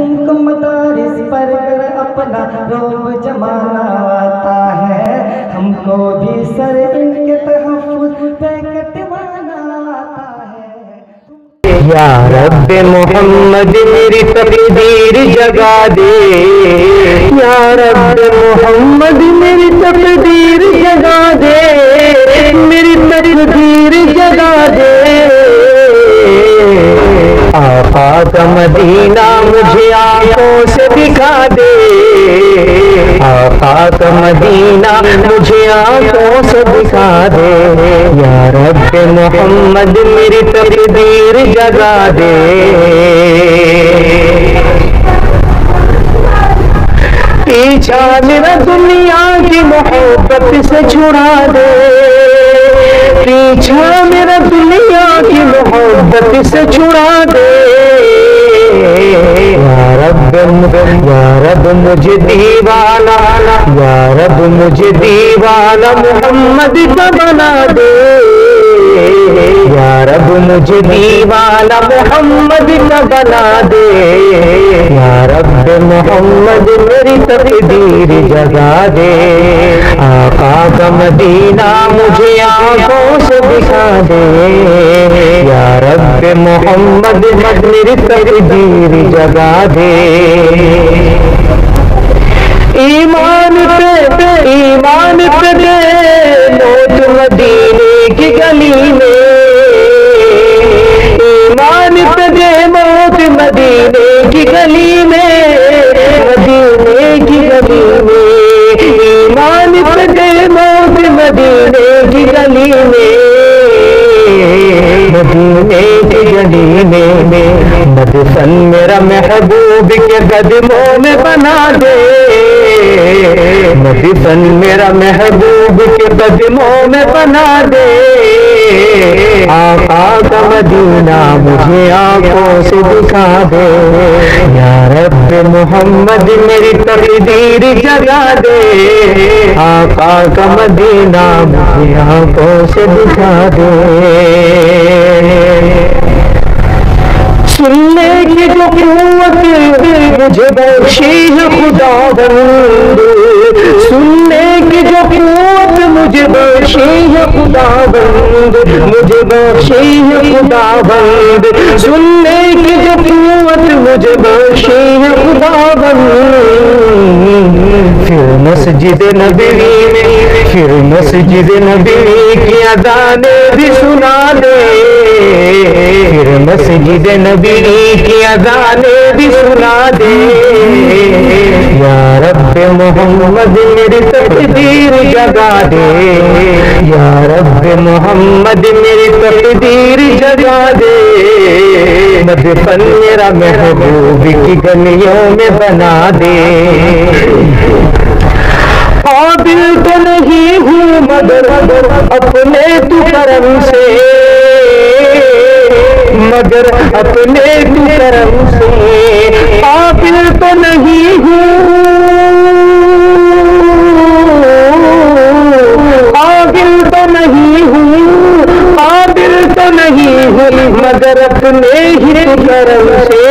تم کو مدارس پر گر اپنا روب جمانا آتا ہے، ہم کو بھی سر ان کے تحفظ پہ کٹوانا آتا ہے۔ یا رب محمد میری تقدیر جگا دے، یا رب محمد میری تقدیر جگا دے، میری تقدیر جگا دے۔ آقا کا مدینہ مجھے آنکھوں سے دکھا دے، آقا کا مدینہ مجھے آنکھوں سے دکھا دے۔ یا رب محمد میری تقدیر جگا دے۔ پیچھا میرا دنیا کی محبت سے چھڑا دے، پیچھا میرا دنیا کی محبت سے چھڑا دے۔ یا رب مجھے دیوانہ، یا رب مجھے دیوانہ محمد کا بنا دے، یا رب مجھے دیوانہ محمد کا بنا دے۔ یا رب محمد میری تقدیر جگا دے، آقا کا مدینہ مجھے آنکھوں سے دکھا دے۔ یا رب محمد میری تقدیر جگا دے۔ ایمان پہ دے موت مدینے کی گلی میں، ایمان پہ دے موت مدینے کی گلی میں، مدینے کی گلی میں، ایمان پہ دے موت مدینے کی گلی میں، مدینے کی گلی میں۔ مدفن میرا محبوب کے قدموں میں بنا دے، مدفن میرا محبوب کے قدموں میں بنا دے۔ آقا کا مدینہ مجھے آنکھوں سے دکھا دے، یا رب محمد میری تقدیر جگا دے، آقا کا مدینہ مجھے آنکھوں سے دکھا دے۔ سننے کی جو قوت مجھے بخشی ہے خداوند، سننے کی جو قوت مجھے بخشی ہے خداوند، مجھے بخشی ہے خداوند، سننے کی جو قوت مجھے بخشی ہے خداوند۔ پھر مسجد نبوی میں، پھر مسجد نبوی کی اذانیں بھی سنا دے، پھر مسجد نبوی کی اذانیں بھی سنا دے۔ یا رب محمد میری تقدیر جگا دے، یا رب محمد میری تقدیر جگا دے۔ مدفن میرا محبوب کی گلیوں میں بنا دے۔ قابل تو نہیں ہوں مگر اپنے تو کرم سے، مگر اپنے تو کرم سے قابل تو نہیں ہوں، قابل تو نہیں ہوں، قابل تو نہیں ہوں، مگر اپنے ہی کرم سے۔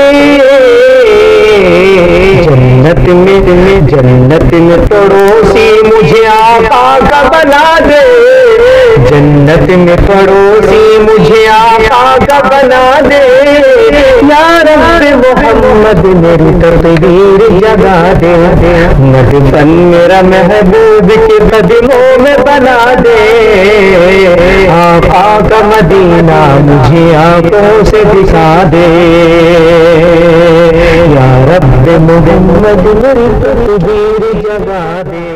جنت میں پڑوسی مجھے آقا کا بنا دے، جنت میں پڑوسی مجھے آقا کا بنا دے۔ یا رب محمد میری تقدیر جگا دے، مدفن میرا محبوب کے قدموں میں بنا دے۔ آقا کا مدینہ مجھے آنکھوں سے دکھا دے، یا رب محمد میری تقدیر جگا دے۔